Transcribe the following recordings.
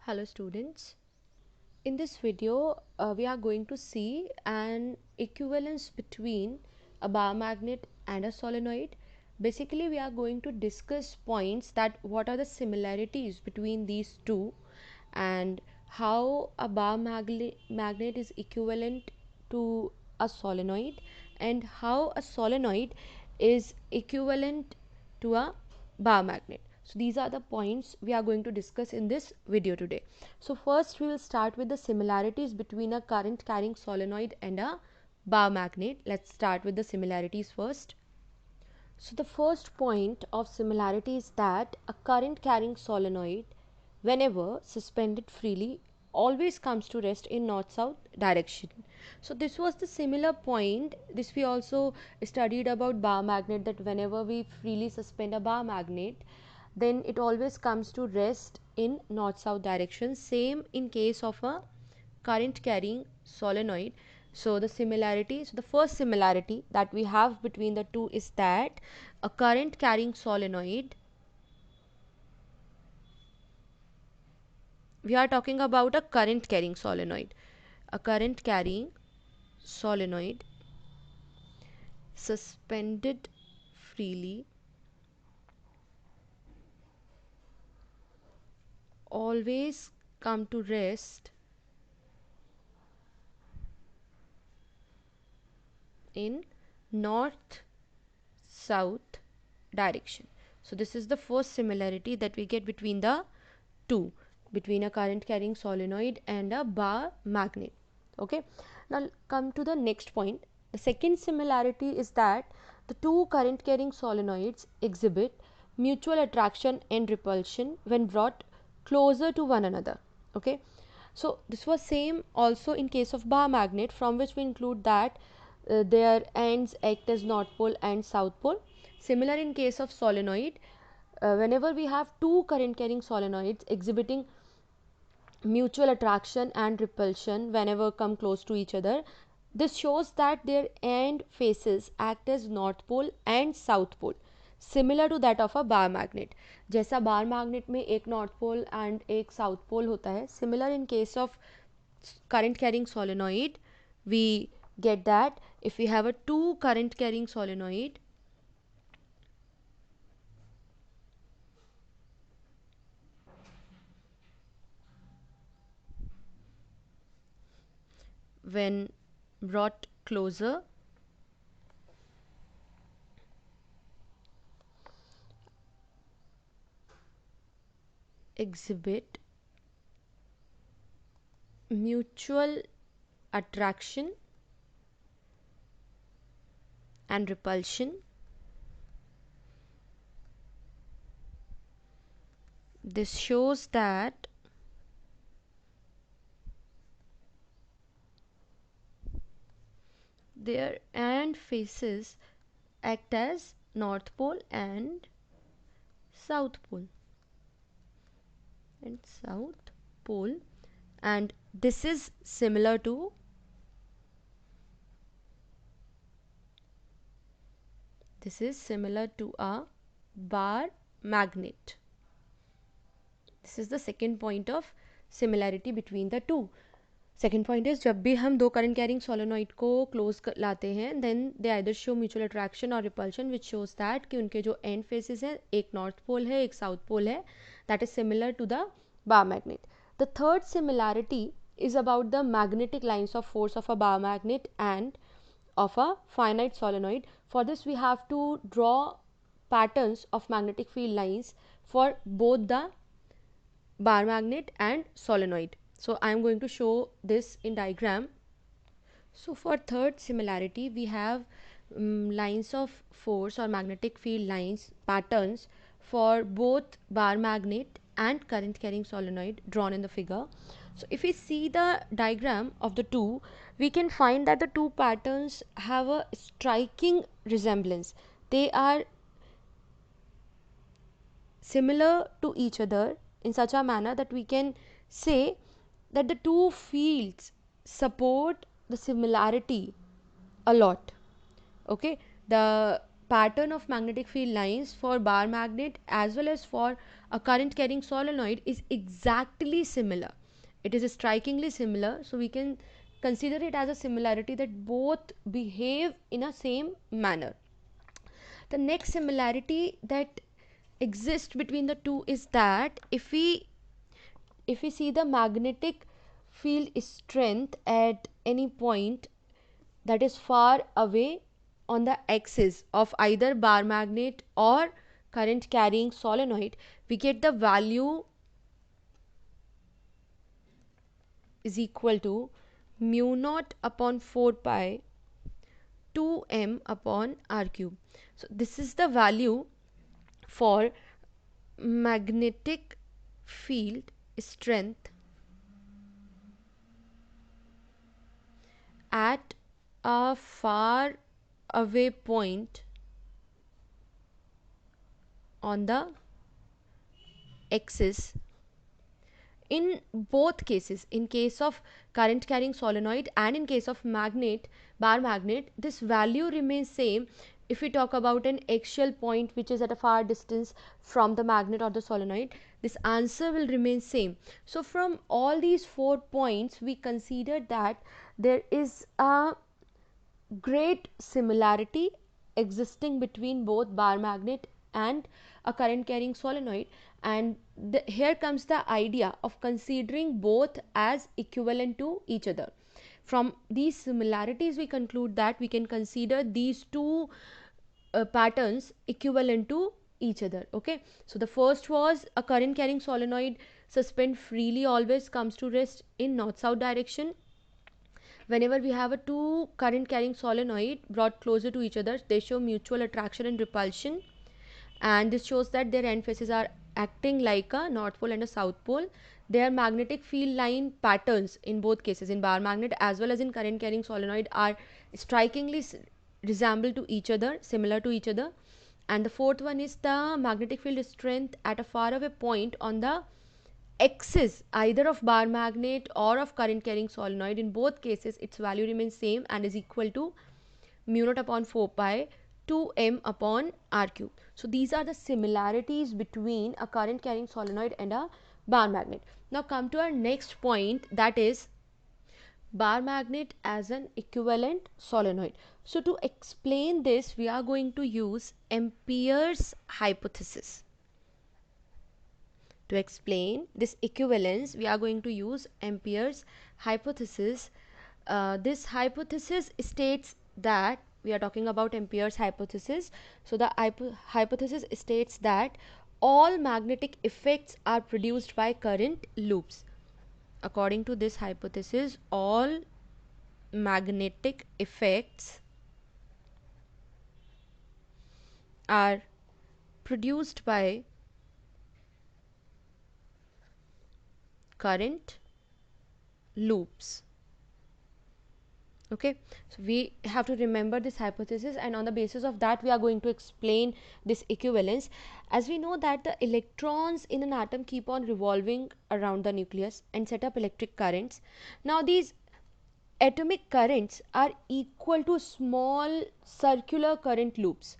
Hello students. In this video we are going to see an equivalence between a bar magnet and a solenoid. Basically we are going to discuss points that what are the similarities between these two and how a bar magnet is equivalent to a solenoid and how a solenoid is equivalent to a bar magnet. So these are the points we are going to discuss in this video today. So first we will start with the similarities between a current carrying solenoid and a bar magnet. Let's start with the similarities first. So the first point of similarity is that a current carrying solenoid, whenever suspended freely, always comes to rest in north south direction. So this was the similar point. This we also studied about bar magnet, that whenever we freely suspend a bar magnet, then it always comes to rest in north south direction. Same in case of a current carrying solenoid. So the first similarity that we have between the two is that a current carrying solenoid, we are talking about a current carrying solenoid. A current carrying solenoid suspended freely always come to rest in north south direction. So this is the first similarity that we get between the two, between a current carrying solenoid and a bar magnet. Okay, now come to the next point. The second similarity is that the two current carrying solenoids exhibit mutual attraction and repulsion when brought closer to one another. Okay, so this was same also in case of bar magnet, from which we include that their ends act as north pole and south pole. Similar in case of solenoid, whenever we have two current carrying solenoids exhibiting mutual attraction and repulsion whenever come close to each other, this shows that their end faces act as north pole and south pole, similar to that of a bar magnet. जैसा bar magnet में एक north pole and एक south pole होता है, similar in case of current carrying solenoid, we get that if we have a two current carrying solenoid, when brought closer, exhibit mutual attraction and repulsion. This shows that their end faces act as north pole and south pole and this is similar to a bar magnet. This is the second point of similarity between the two. Second point is, जब भी हम दो current carrying solenoid को close लाते हैं, then they either show mutual attraction और repulsion, which shows that कि उनके जो एंड फेसेस हैं, एक नॉर्थ पोल है एक साउथ पोल है, that is similar to the bar magnet. The third similarity is about the magnetic lines of force of a bar magnet and of a finite solenoid. For this we have to draw patterns of magnetic field lines for both the bar magnet and solenoid. So I am going to show this in diagram. So for third similarity we have lines of force or magnetic field lines patterns for both bar magnet and current carrying solenoid drawn in the figure. So if we see the diagram of the two, we can find that the two patterns have a striking resemblance. They are similar to each other in such a manner that we can say that the two fields support the similarity a lot. Okay, the pattern of magnetic field lines for bar magnet as well as for a current carrying solenoid is exactly similar. It is strikingly similar, so we can consider it as a similarity that both behave in a same manner. The next similarity that exists between the two is that if we see the magnetic field strength at any point that is far away on the axis of either bar magnet or current carrying solenoid, we get the value is equal to mu naught upon 4 pi 2m upon r cube. So this is the value for magnetic field strength at a far away point on the axis. In both cases, in case of current carrying solenoid and in case of bar magnet, this value remains same. If we talk about an axial point which is at a far distance from the magnet or the solenoid, this answer will remain same. So from all these 4 points, we consider that there is a great similarity existing between both bar magnet and a current carrying solenoid, and here comes the idea of considering both as equivalent to each other. From these similarities we conclude that we can consider these two patterns equivalent to each other. Okay, so the first was a current carrying solenoid suspend freely always comes to rest in north south direction. Whenever we have a two current carrying solenoid brought closer to each other, they show mutual attraction and repulsion, and this shows that their end faces are acting like a north pole and a south pole. Their magnetic field line patterns in both cases, in bar magnet as well as in current carrying solenoid, are strikingly resemble to each other, similar to each other. And the fourth one is the magnetic field strength at a far away point on the axis either of bar magnet or of current carrying solenoid. In both cases its value remains same and is equal to mu naught upon 4 pi 2m upon r cube. So these are the similarities between a current carrying solenoid and a bar magnet. Now come to our next point, that is bar magnet as an equivalent solenoid. So to explain this we are going to use Ampere's hypothesis. To explain this equivalence we are going to use Ampere's hypothesis. This hypothesis states that we are talking about Ampere's hypothesis. So the hypothesis states that all magnetic effects are produced by current loops. According to this hypothesis, all magnetic effects are produced by current loops. Okay, so we have to remember this hypothesis, and on the basis of that we are going to explain this equivalence. As we know that the electrons in an atom keep on revolving around the nucleus and set up electric currents. Now these atomic currents are equal to small circular current loops.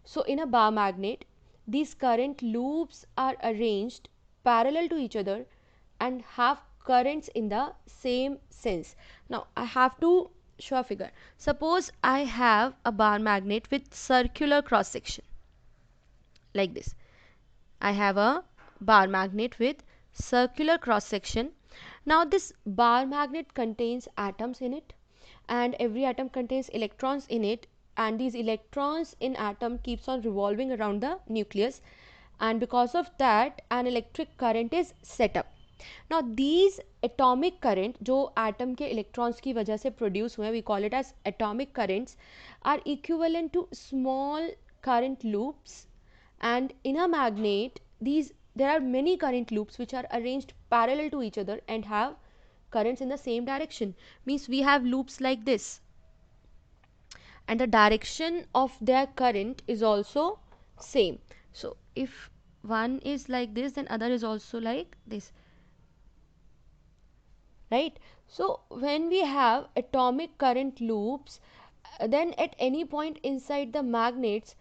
So in a bar magnet these current loops are arranged parallel to each other and have currents in the same sense. Now I have to show a figure. Suppose I have a bar magnet with circular cross section like this. I have a bar magnet with circular cross section. Now this bar magnet contains atoms in it, and every atom contains electrons in it, and these electrons in atom keeps on revolving around the nucleus, and because of that an electric current is set up. Now these atomic current जो atom के electrons की वजह से produce हुए, we call it as atomic currents, are equivalent to small current loops. And in a magnet there are many current loops which are arranged parallel to each other and have currents in the same direction. Means we have loops like this, and the direction of their current is also same. So if one is like this, then other is also like this, right? So when we have atomic current loops, then at any point inside the magnets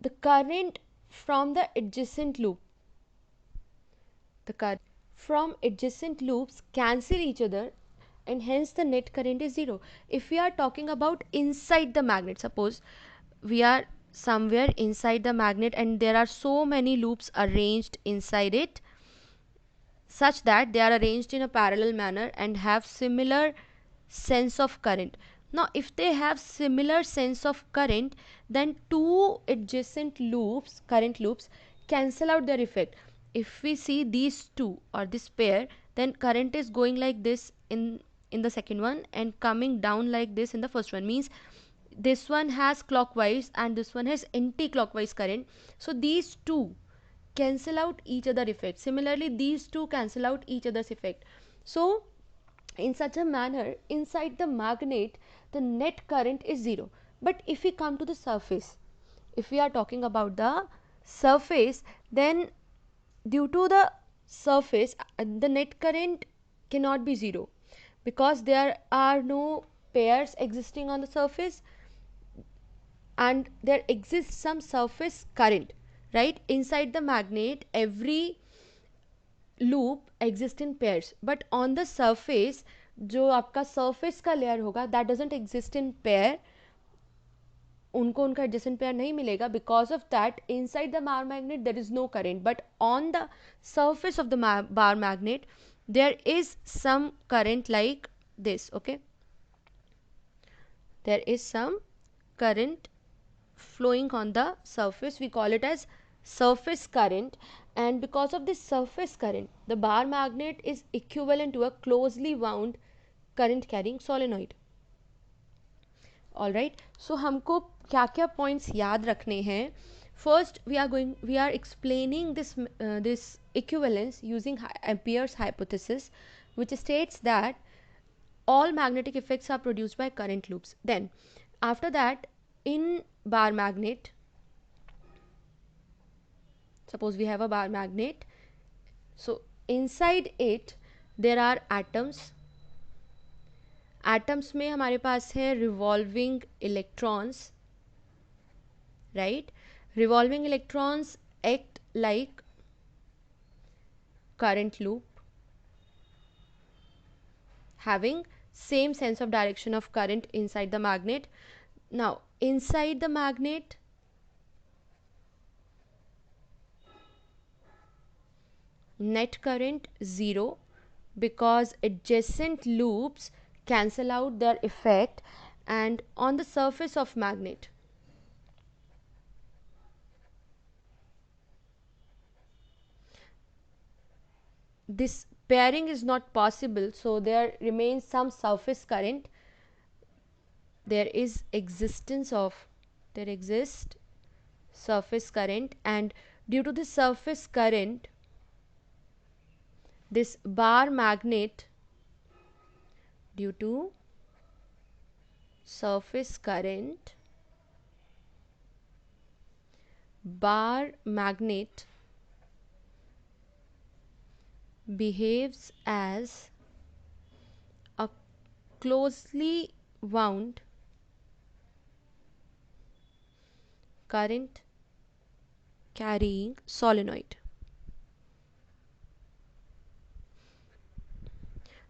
the current from the adjacent loop the current from adjacent loops cancel each other, and hence the net current is zero. If we are talking about inside the magnet, suppose we are somewhere inside the magnet and there are so many loops arranged inside it such that they are arranged in a parallel manner and have similar sense of current. Now if they have similar sense of current, then two adjacent loops, current loops, cancel out their effect. If we see these two or this pair, then current is going like this in the second one and coming down like this in the first one, means this one has clockwise and this one has anti-clockwise current. So these two cancel out each other effect. Similarly, these two cancel out each other's effect. So in such a manner, inside the magnet the net current is zero. But if we come to the surface, if we are talking about the surface, then due to the surface the net current cannot be zero, because there are no pairs existing on the surface and there exists some surface current, right? Inside the magnet every loop exist in pairs, but on the surface जो आपका surface का layer होगा that doesn't exist in pair, उनको उनका adjacent pair नहीं मिलेगा. Because of that, inside the bar magnet there is no current, but on the surface of the bar magnet there is some current like this. Okay, there is some current flowing on the surface, we call it as surface current. And because of this surface current, the bar magnet is equivalent to a closely wound current carrying solenoid. Alright, so हमको क्या क्या points याद रखने हैं. First we are explaining this equivalence using Ampere's hypothesis, which states that all magnetic effects are produced by current loops. Then after that, in bar magnet, suppose we have a bar magnet, so inside it there are atoms. Atoms में हमारे पास है revolving electrons, right? Revolving electrons act like current loop, having same sense of direction of current inside the magnet. Now inside the magnet net current zero, because adjacent loops cancel out their effect. And on the surface of magnet this pairing is not possible, so there remains some surface current. There exists surface current, and due to the surface current this bar magnet, due to surface current, bar magnet behaves as a closely wound current carrying solenoid.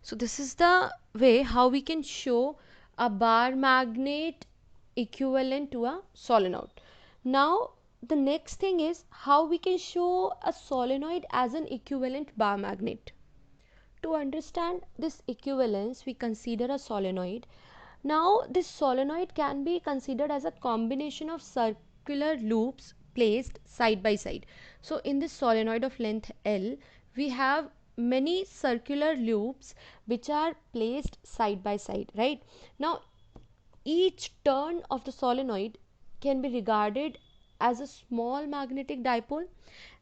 So this is the way how we can show a bar magnet equivalent to a solenoid. Now the next thing is how we can show a solenoid as an equivalent bar magnet. To understand this equivalence, we consider a solenoid. Now this solenoid can be considered as a combination of circular loops placed side by side. So in this solenoid of length L, we have many circular loops which are placed side by side, right? Now each turn of the solenoid can be regarded as a small magnetic dipole,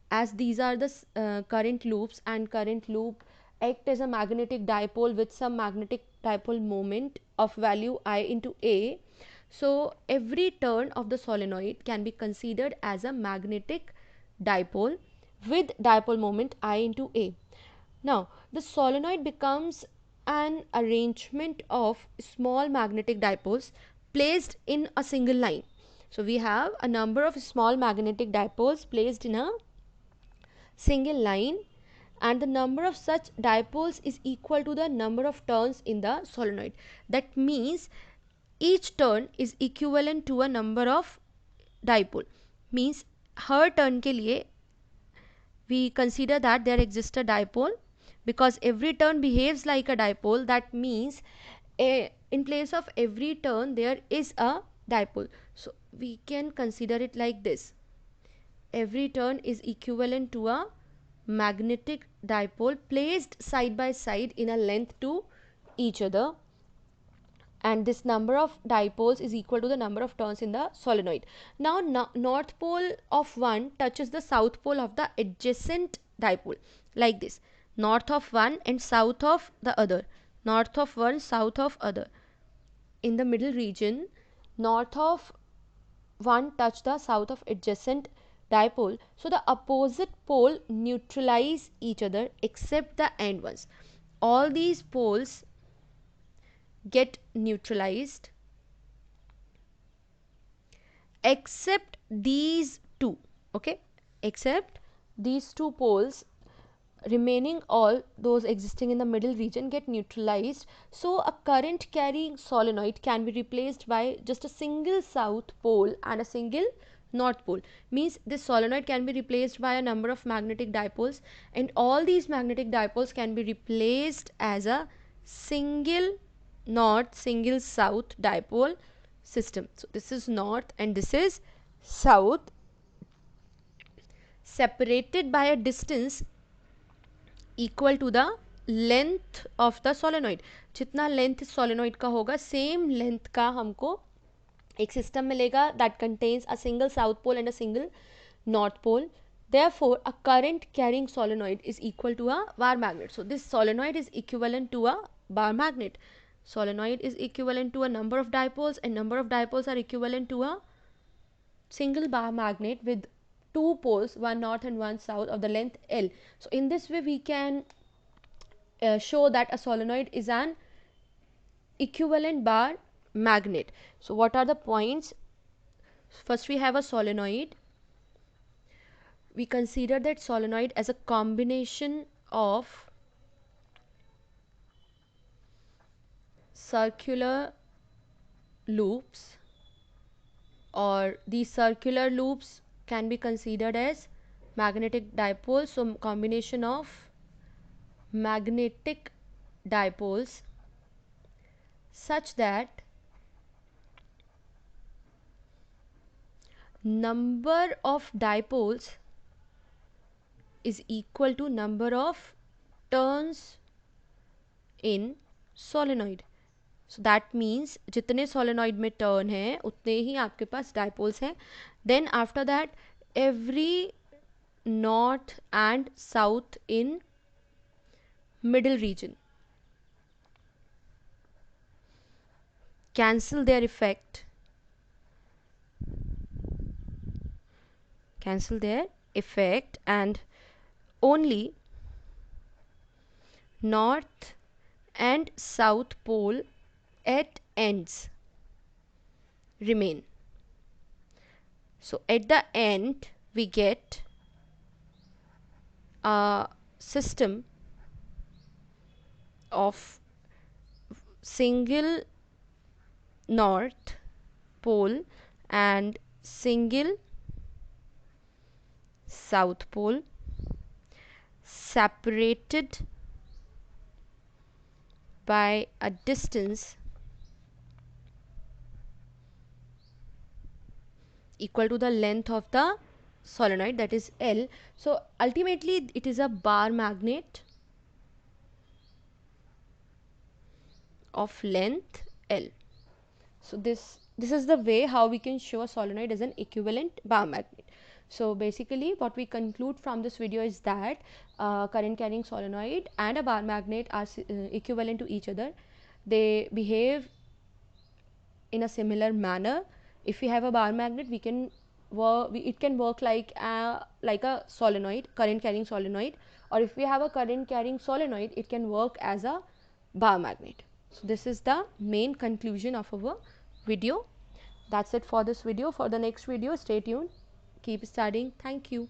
as these are the current loops, and current loop act as a magnetic dipole with some magnetic dipole moment of value I into A. So every turn of the solenoid can be considered as a magnetic dipole with dipole moment I into A. Now the solenoid becomes an arrangement of small magnetic dipoles placed in a single line. So we have a number of small magnetic dipoles placed in a single line, and the number of such dipoles is equal to the number of turns in the solenoid. That means each turn is equivalent to a number of dipole. Means her turn के लिए we consider that there exists a dipole, because every turn behaves like a dipole. That means in place of every turn there is a dipole. So we can consider it like this: every turn is equivalent to a magnetic dipole placed side by side in a length to each other, and this number of dipoles is equal to the number of turns in the solenoid. Now north pole of one touches the south pole of the adjacent dipole, like this: north of one and south of the other, north of one, south of other. In the middle region, north of one touch the south of adjacent dipole, so the opposite pole neutralize each other except the end ones. All these poles get neutralized except these two, okay, except these two poles. Remaining all those existing in the middle region get neutralized, so a current carrying solenoid can be replaced by just a single south pole and a single north pole. Means this solenoid can be replaced by a number of magnetic dipoles, and all these magnetic dipoles can be replaced as a single north, single south dipole system. So this is north and this is south, separated by a distance equal to the length of the solenoid. जितना length solenoid का होगा, same length का हमको एक system मिलेगा that contains a single south pole and a single north pole. Therefore a current carrying solenoid is equal to a bar magnet. So this solenoid is equivalent to a bar magnet. Solenoid is equivalent to a number of dipoles, and number of dipoles are equivalent to a single bar magnet with two poles, one north and one south, of the length L. So in this way we can show that a solenoid is an equivalent bar magnet. So what are the points? First we have a solenoid. We consider that solenoid as a combination of circular loops, or these circular loops can be considered as magnetic dipoles. So combination of magnetic dipoles such that number of dipoles is equal to number of turns in solenoid. So that means जितने solenoid में turn है उतने ही आपके पास dipoles हैं. Then after that every north and south in middle region cancel their effect, and only north and south pole at ends remain. So at the end we get a system of single north pole and single south pole separated by a distance equal to the length of the solenoid, that is L. So ultimately it is a bar magnet of length L. So this is the way how we can show a solenoid as an equivalent bar magnet. So basically what we conclude from this video is that current carrying solenoid and a bar magnet are equivalent to each other. They behave in a similar manner. If we have a bar magnet, we can it can work like a solenoid, current carrying solenoid, or if we have a current carrying solenoid, it can work as a bar magnet. So this is the main conclusion of our video. That's it for this video. For the next video, stay tuned, keep studying. Thank you.